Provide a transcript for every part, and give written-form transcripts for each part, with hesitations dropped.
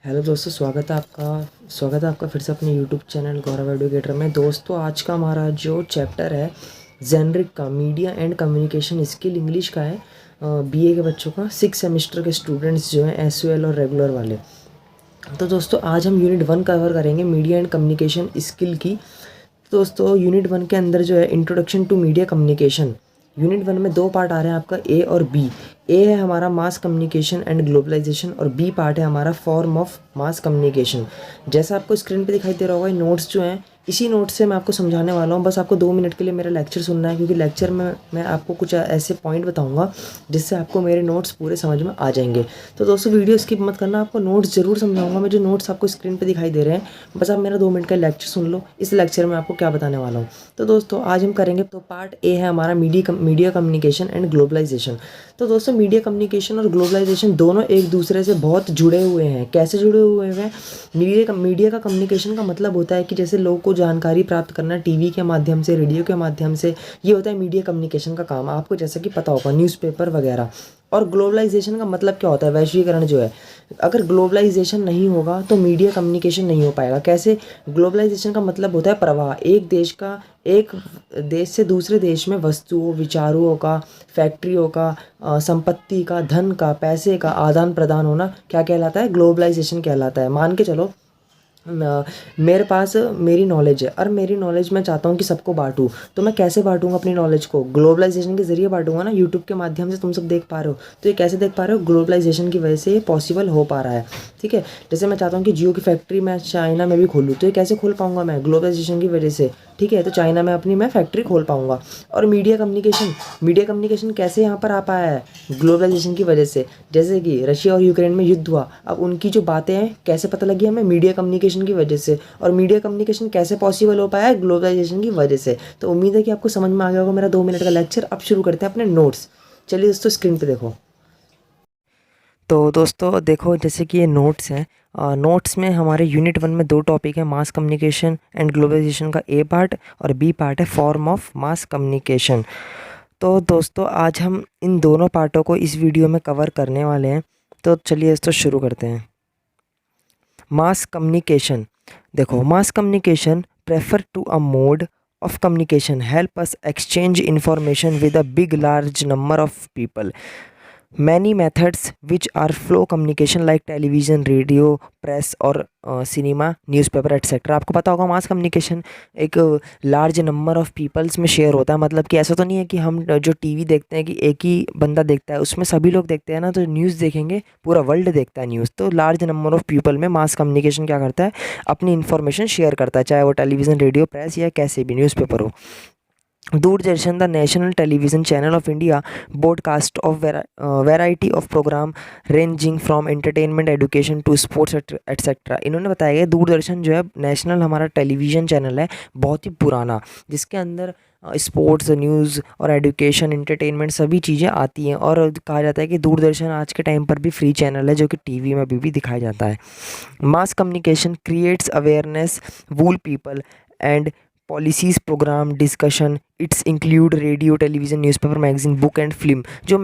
Hello दोस्तों, स्वागत है आपका फिर से अपने यूट्यूब चैनल गौरव एडुकेटर में। दोस्तों, आज का हमारा जो चैप्टर है जेनरिक का, media and communication skill English का है। बीए के बच्चों का 6 सेमेस्टर के स्टूडेंट्स जो हैं एसयूएल और रेगुलर वाले। तो दोस्तों, आज हम यूनिट 1 कवर करेंगे मीडिया एंड कम्युनिकेशन स्किल की। तो दोस्तों, यूनिट 1 के अंदर जो है introduction to media communication. Unit 1 में 2 पार्ट आ रहे हैं आपका, ए और बी। ए है हमारा मास कम्युनिकेशन एंड ग्लोबलाइजेशन और बी पार्ट है हमारा फॉर्म ऑफ मास कम्युनिकेशन। जैसा आपको स्क्रीन पे दिखाई दे रहा होगा, ये नोट्स जो हैं इसी नोट से मैं आपको समझाने वाला हूँ। बस आपको 2 मिनट के लिए मेरा लेक्चर सुनना है, क्योंकि लेक्चर में मैं आपको कुछ ऐसे पॉइंट बताऊंगा जिससे आपको मेरे नोट्स पूरे समझ में आ जाएंगे। तो दोस्तों, वीडियो स्किप मत करना, आपको नोट्स ज़रूर समझाऊंगा मैं। जो नोट्स आपको स्क्रीन पे दिखाई दे रहे हैं, बस आप मेरा 2 मिनट का लेक्चर सुन लो। इस लेक्चर में आपको क्या बताने वाला हूँ। तो दोस्तों, आज हम करेंगे, तो पार्ट ए है हमारा मीडिया कम्युनिकेशन एंड ग्लोबलाइजेशन। तो दोस्तों, मीडिया कम्युनिकेशन और ग्लोबलाइजेशन दोनों एक दूसरे से बहुत जुड़े हुए हैं। कैसे जुड़े हुए हैं? मीडिया का कम्युनिकेशन का मतलब होता है कि जैसे लोगों को जानकारी प्राप्त करना टीवी के माध्यम से, रेडियो के माध्यम से, ये होता है मीडिया कम्युनिकेशन का काम। आपको जैसा कि पता होगा, न्यूज़पेपर वगैरह। और ग्लोबलाइजेशन का मतलब क्या होता है? वैश्वीकरण जो है। अगर ग्लोबलाइजेशन नहीं होगा तो मीडिया कम्युनिकेशन नहीं हो पाएगा। कैसे? ग्लोबलाइजेशन का मतलब होता है प्रवाह। एक देश से दूसरे देश में वस्तुओं, विचारों का, फैक्ट्रियों का, संपत्ति का, धन का, पैसे का आदान प्रदान होना क्या कहलाता है? ग्लोबलाइजेशन कहलाता है। मान के चलो, मेरे पास मेरी नॉलेज है और मेरी नॉलेज मैं चाहता हूँ कि सबको बांटूँ। तो मैं कैसे बांटूँगा अपनी नॉलेज को? ग्लोबलाइजेशन के ज़रिए बांटूँगा ना। यूट्यूब के माध्यम से तुम सब देख पा रहे हो, तो ये कैसे देख पा रहे हो? ग्लोबलाइजेशन की वजह से ये पॉसिबल हो पा रहा है। ठीक है। जैसे मैं चाहता हूँ कि जियो की फैक्ट्री मैं चाइना में भी खोलूँ, तो ये कैसे खोल पाऊँगा मैं? ग्लोबलाइजेशन की वजह से। ठीक है, तो चाइना में अपनी मैं फैक्ट्री खोल पाऊँगा। और मीडिया कम्युनिकेशन कैसे यहाँ पर आ पाया है? ग्लोबलाइजेशन की वजह से। जैसे कि रशिया और यूक्रेन में युद्ध हुआ, अब उनकी जो बातें हैं कैसे पता लगी हमें? मीडिया कम्युनिकेशन की वजह से। और मीडिया कम्युनिकेशन कैसे पॉसिबल हो पाया है? ग्लोबलाइजेशन की वजह से। तो उम्मीद है कि आपको समझ में आ गया होगा मेरा 2 मिनट का लेक्चर। अब शुरू करते हैं अपने नोट्स। चलिए दोस्तों, स्क्रीन पे देखो। तो दोस्तों देखो, जैसे कि ये नोट्स हैं। नोट्स में हमारे यूनिट 1 में 2 टॉपिक है, मास कम्युनिकेशन एंड ग्लोबलाइजेशन का ए पार्ट और बी पार्ट है फॉर्म ऑफ मास कम्युनिकेशन। तो दोस्तों, आज हम इन दोनों पार्टों को इस वीडियो में कवर करने वाले हैं। तो चलिए दोस्तों, शुरू करते हैं। Mass communication. देखो, mass communication prefer to a mode of communication help us exchange information with a big large number of people. Many methods which are flow communication like television, radio, press और cinema, newspaper etcetera. आपको पता होगा mass communication एक large number of peoples में share होता है। मतलब कि ऐसा तो नहीं है कि हम जो टीवी देखते हैं कि एक ही बंदा देखता है, उसमें सभी लोग देखते हैं ना। तो न्यूज़ देखेंगे, पूरा वर्ल्ड देखता है न्यूज़। तो लार्ज नंबर ऑफ पीपल में मास कम्युनिकेशन क्या करता है? अपनी इन्फॉर्मेशन शेयर करता है, चाहे वो टेलीविज़न, रेडियो, प्रेस या कैसे भी न्यूज़पेपर हो। Doordarshan, the national television channel of India, broadcast of variety of program ranging from entertainment, education to sports etcetera. इन्होंने बताया गया दूरदर्शन जो है नेशनल हमारा टेलीविज़न चैनल है, बहुत ही पुराना, जिसके अंदर स्पोर्ट्स, न्यूज़ और एजुकेशन, एंटरटेनमेंट सभी चीज़ें आती हैं। और कहा जाता है कि दूरदर्शन आज के टाइम पर भी फ्री चैनल है, जो कि टीवी में अभी भी दिखाया जाता है। Mass communication creates awareness, wool people and policies, program, discussion. Its include radio, television, newspaper, magazine, book and film. जो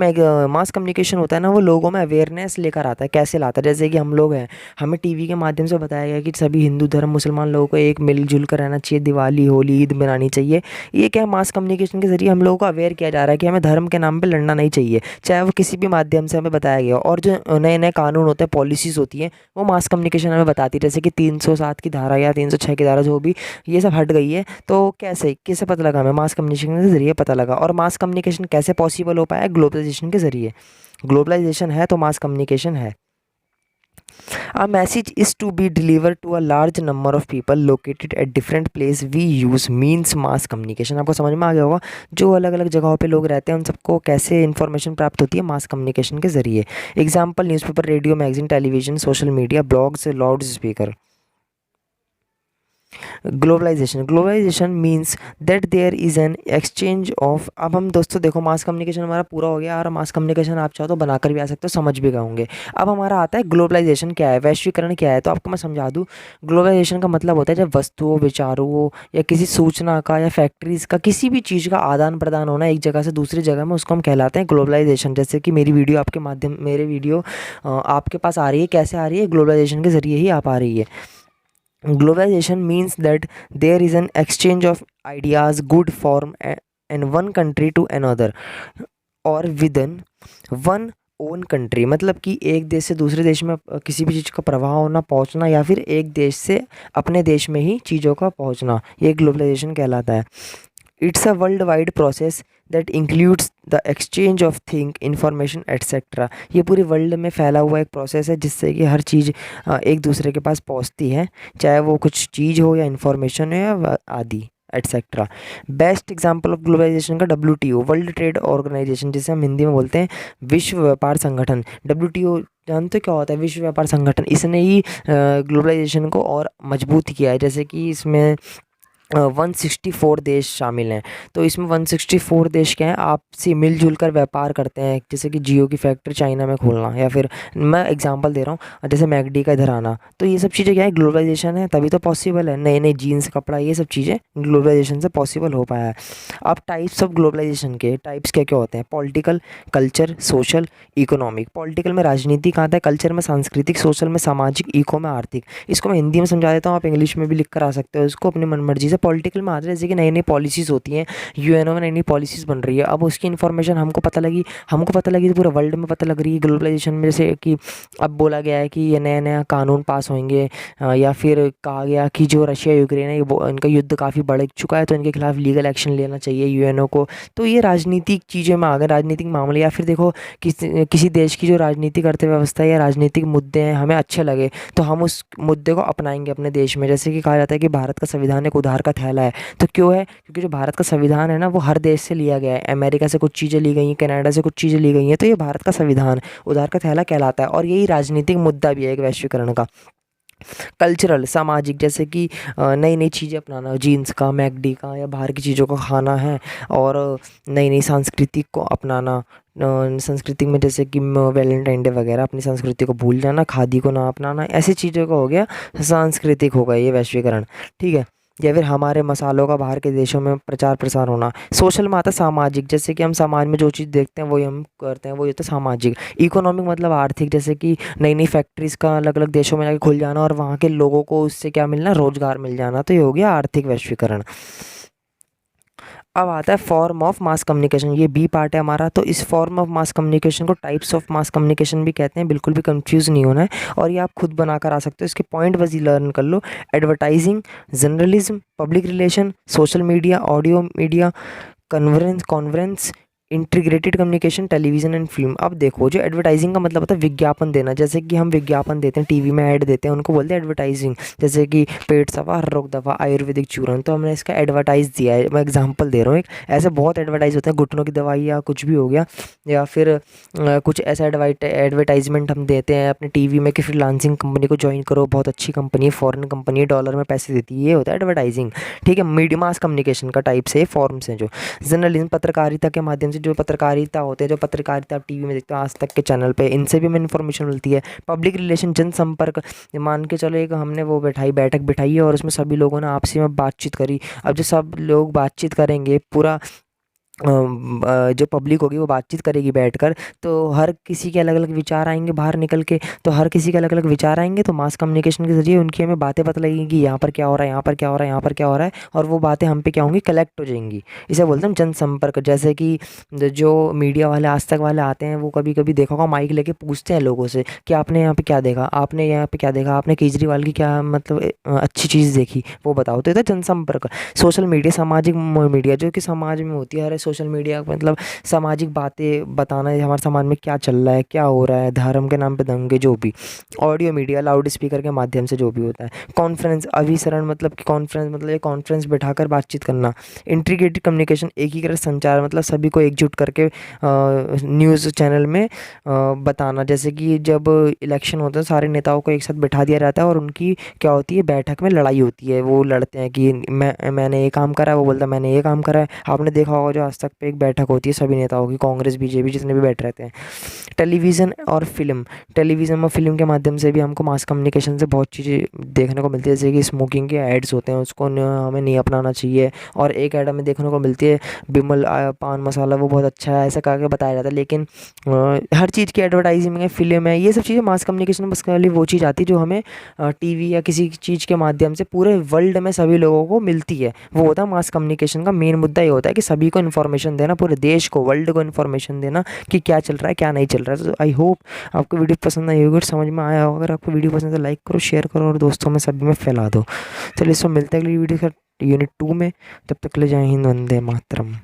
मास कम्युनिकेशन होता है ना, वो लोगों में अवेयरनेस लेकर आता है। कैसे लाता है? जैसे कि हम लोग हैं, हमें टीवी के माध्यम से बताया गया कि सभी हिंदू धर्म, मुसलमान लोगों को एक मिलजुल कर रहना चाहिए, दिवाली, होली, ईद मनानी चाहिए। ये क्या है? मास कम्युनिकेशन के ज़रिए हम लोगों को अवेयर किया जा रहा है कि हमें धर्म के नाम पर लड़ना नहीं चाहिए, चाहे वो किसी भी माध्यम से हमें बताया गया। और जो नए नए कानून होते हैं, पॉलिसीज़ होती हैं, वो मास कम्युनिकेशन हमें बताती है। जैसे कि 307 की धारा या 306 की धारा, जो भी, ये सब हट गई है। तो कैसे कैसे पता लगा? हमें मास कम्युनिकेशन के ज़रिए पता लगा। और मास कम्युनिकेशन कैसे पॉसिबल हो पाया? ग्लोबलाइजेशन के ज़रिए। ग्लोबलाइजेशन है तो मास कम्युनिकेशन है। A message is to be delivered to a large number of people located at different place we use means mass communication। आपको समझ में आ गया होगा, जो अलग अलग जगहों पे लोग रहते हैं उन सबको कैसे इन्फॉर्मेशन प्राप्त होती है? मास कम्युनिकेशन के ज़रिए। Example, newspaper, radio, magazine, television, social media, blogs, loud speaker. Globalisation means that there is an exchange of. अब हम दोस्तों देखो मास कम्युनिकेशन हमारा पूरा हो गया, और मास कम्युनिकेशन आप चाहो तो बनाकर भी आ सकते हो, समझ भी गए होंगे। अब हमारा आता है ग्लोबलाइजेशन क्या है, वैश्वीकरण क्या है। तो आपको मैं समझा दूँ, ग्लोबलाइजेशन का मतलब होता है जब वस्तुओं, विचारों या किसी सूचना का या फैक्ट्रीज का किसी भी चीज़ का आदान प्रदान होना एक जगह से दूसरी जगह में, उसको हम कहलाते हैं ग्लोबलाइजेशन। जैसे कि मेरे वीडियो आपके पास आ रही है, कैसे आ रही है, ग्लोबलाइजेशन के ज़रिए ही आप आ रही है। Globalization means that there is an exchange of ideas, good form, and one country to another or within one own country. मतलब कि एक देश से दूसरे देश में किसी भी चीज़ का प्रवाह होना, पहुंचना, या फिर एक देश से अपने देश में ही चीज़ों का पहुंचना, ये ग्लोबलाइजेशन कहलाता है। It's a world wide process that includes the exchange of think, information etcetera. ये पूरे वर्ल्ड में फैला हुआ एक प्रोसेस है जिससे कि हर चीज़ एक दूसरे के पास पहुंचती है, चाहे वो कुछ चीज़ हो या इंफॉर्मेशन हो या आदि etcetera. Best example of globalisation का WTO, वर्ल्ड ट्रेड ऑर्गेनाइजेशन, जिसे हम हिंदी में बोलते हैं विश्व व्यापार संगठन। WTO जानते हो क्या होता है? विश्व व्यापार संगठन। इसने ही ग्लोबलाइजेशन को और मजबूत किया है। जैसे कि इसमें 164 देश शामिल हैं। तो इसमें 164 देश क्या हैं, आपसी मिलजुल कर व्यापार करते हैं। जैसे कि जियो की फैक्ट्री चाइना में खोलना, या फिर मैं एग्जांपल दे रहा हूँ, जैसे मैकडी का इधर आना। तो ये सब चीज़ें क्या है, ग्लोबलाइजेशन है, तभी तो पॉसिबल है। नए नए जीन्स, कपड़ा, ये सब चीज़ें ग्लोबलाइजेशन से पॉसिबल हो पाया है। अब टाइप्स ऑफ ग्लोबलाइजेशन के टाइप्स क्या क्या होते हैं? Political, culture, social, economic. Political में राजनीतिक आता है, कल्चर में सांस्कृतिक, सोशल में सामाजिक, इको में आर्थिक। इसको मैं हिंदी में समझा देता हूँ, आप इंग्लिश में भी लिख कर आ सकते हो इसको अपनी मनमर्जी से। पॉलिटिकल में आता है जैसे कि नई नई पॉलिसीज़ होती हैं, यूएनओ में नई नई पॉलिसीज़ बन रही है। अब उसकी इन्फॉर्मेशन हमको पता लगी तो पूरे वर्ल्ड में पता लग रही है ग्लोबलाइजेशन में। जैसे कि अब बोला गया है कि ये नया नया कानून पास होंगे, या फिर कहा गया कि जो रशिया यूक्रेन है इनका युद्ध काफ़ी बढ़ चुका है, तो इनके खिलाफ लीगल एक्शन लेना चाहिए यूएनओ को। तो ये राजनीतिक चीज़ें में आ गए, राजनीतिक मामले। या फिर देखो किसी देश की जो राजनीतिक अर्थव्यवस्था या राजनीतिक मुद्दे हैं हमें अच्छे लगे, तो हम उस मुद्दे को अपनाएंगे अपने देश में। जैसे कि कहा जाता है कि भारत का संविधान एक उधार का थैला है। तो क्यों है? क्योंकि जो भारत का संविधान है ना, वो हर देश से लिया गया है। अमेरिका से कुछ चीज़ें ली गई हैं, कनाडा से कुछ चीज़ें ली गई हैं। तो ये भारत का संविधान उधार का थैला कहलाता है, और यही राजनीतिक मुद्दा भी है एक वैश्वीकरण का। कल्चरल, सामाजिक, जैसे कि नई नई चीज़ें अपनाना, जीन्स का, मैकडी का, या बाहर की चीज़ों का खाना है। और नई नई सांस्कृतिक को अपनाना, संस्कृति में जैसे कि वैलेंटाइन डे वगैरह, अपनी संस्कृति को भूल जाना, खादी को ना अपनाना, ऐसी चीज़ों का हो गया सांस्कृतिक, होगा ये वैश्वीकरण। ठीक है। या फिर हमारे मसालों का बाहर के देशों में प्रचार प्रसार होना। सोशल में आता है सामाजिक, जैसे कि हम समाज में जो चीज़ देखते हैं वही हम करते हैं, वो ये तो सामाजिक। इकोनॉमिक मतलब आर्थिक, जैसे कि नई नई फैक्ट्रीज़ का अलग अलग देशों में जाके खुल जाना, और वहाँ के लोगों को उससे क्या मिलना, रोजगार मिल जाना। तो ये हो गया आर्थिक वैश्वीकरण। अब आता है फॉर्म ऑफ मास कम्युनिकेशन, ये बी पार्ट है हमारा। तो इस फॉर्म ऑफ मास कम्युनिकेशन को टाइप्स ऑफ मास कम्युनिकेशन भी कहते हैं, बिल्कुल भी कंफ्यूज नहीं होना है। और ये आप खुद बनाकर आ सकते हो, इसके पॉइंट बस ही लर्न कर लो। Advertising, journalism, public relation, social media, audio media, conference, integrated communication, television and film. अब देखो, जो एडवर्टाइजिंग का मतलब होता है विज्ञापन देना। जैसे कि हम विज्ञापन देते हैं, टीवी में ऐड देते हैं, उनको बोलते हैं एडवर्टाइजिंग। जैसे कि पेट सफा, हर रोग दवा, आयुर्वेदिक चूर्ण, तो हमने इसका एडवर्टाइज दिया है। मैं एग्जांपल दे रहा हूँ एक, ऐसे बहुत एडवर्टाइज होते हैं, घुटनों की दवाई या कुछ भी हो गया, या फिर कुछ ऐसा एडवर्टाइजमेंट हम देते हैं अपने टीवी में कि फ्रीलांसिंग कंपनी को ज्वाइन करो, बहुत अच्छी कंपनी है, फॉरेन कंपनी है, डॉलर में पैसे देती है। ये होता है एडवर्टाइजिंग। ठीक है। मीडिया मास कम्युनिकेशन का टाइप से फॉर्म्स हैं जो। जर्नलिज्म, पत्रकारिता के माध्यम से जो पत्रकारिता होते हैं, जो पत्रकारिता आप टीवी में देखते हो आज तक के चैनल पे, इनसे भी हमें इन्फॉर्मेशन मिलती है। पब्लिक रिलेशन, जनसंपर्क, मान के चलो एक हमने वो बैठक बिठाई है, और उसमें सभी लोगों ने आपसी में बातचीत करी। अब जो सब लोग बातचीत करेंगे, पूरा जो पब्लिक होगी वो बातचीत करेगी बैठकर, तो हर किसी के अलग अलग विचार आएंगे बाहर निकल के। तो हर किसी के अलग अलग विचार आएंगे, तो मास कम्युनिकेशन के जरिए उनकी हमें बातें पता लगेंगी कि यहाँ पर क्या हो रहा है, यहाँ पर क्या हो रहा है, यहाँ पर क्या हो रहा है, और वो बातें हम पे क्या होंगी, कलेक्ट हो जाएंगी। इसे बोलते हैं हम जनसंपर्क। जैसे कि जो मीडिया वाले, आज तक वाले आते हैं, वो कभी कभी देखा होगा माइक लेके पूछते हैं लोगों से कि आपने यहाँ पे क्या देखा, आपने यहाँ पे क्या देखा, आपने केजरीवाल की क्या मतलब अच्छी चीज़ देखी, वो बताओ। तो ये था जनसंपर्क। सोशल मीडिया, सामाजिक मीडिया, जो कि समाज में होती है, हर सोशल मीडिया मतलब सामाजिक बातें बताना है, हमारे समाज में क्या चल रहा है, क्या हो रहा है, धर्म के नाम पे दंगे, जो भी। ऑडियो मीडिया, लाउड स्पीकर के माध्यम से जो भी होता है। कॉन्फ्रेंस, अभिसरण मतलब कि कॉन्फ्रेंस मतलब ये कॉन्फ्रेंस बिठाकर बातचीत करना। इंटीग्रेटेड कम्युनिकेशन, एकीकृत संचार मतलब सभी को एकजुट करके न्यूज़ चैनल में बताना। जैसे कि जब इलेक्शन होता है सारे नेताओं को एक साथ बिठा दिया जाता है और उनकी क्या होती है, बैठक में लड़ाई होती है, वो लड़ते हैं कि मैंने ये काम करा है, वो बोलता है मैंने ये काम करा है। आपने देखा होगा जो आज तक पे एक बैठक होती है सभी नेताओं की, कांग्रेस बीजेपी जितने भी बैठ रहते हैं। टेलीविज़न और फिल्म, टेलीविज़न और फिल्म के माध्यम से भी हमको मास कम्युनिकेशन से बहुत चीज़ें देखने को मिलती है, जैसे कि स्मोकिंग के एड्स होते हैं, उसको हमें नहीं अपनाना चाहिए। और एक ऐड हमें देखने को मिलती है, बिमल पान मसाला, वो बहुत अच्छा है, ऐसा करके बताया जाता है। लेकिन हर चीज़ की एडवर्टाइजिंग है, फिल्म है, ये सब चीज़ें मास कम्युनिकेशन में बस खाली वो चीज़ आती है जो हमें टीवी या किसी चीज़ के माध्यम से पूरे वर्ल्ड में सभी लोगों को मिलती है। वो होता है मास कम्युनिकेशन का मेन मुद्दा, ये होता है कि सभी को इन्फॉर्मेशन देना, पूरे देश को, वर्ल्ड को इन्फॉर्मेशन देना कि क्या चल रहा है, क्या नहीं चल रहा है। तो आई होप आपको वीडियो पसंद आई होगी और समझ में आया होगा। अगर आपको वीडियो पसंद है तो लाइक करो, शेयर करो और दोस्तों में सभी में फैला दो। चलिए, इसमें मिलते हैं अगली वीडियो का यूनिट 2 में। तब तक ले, जय हिंद, वंदे मातरम।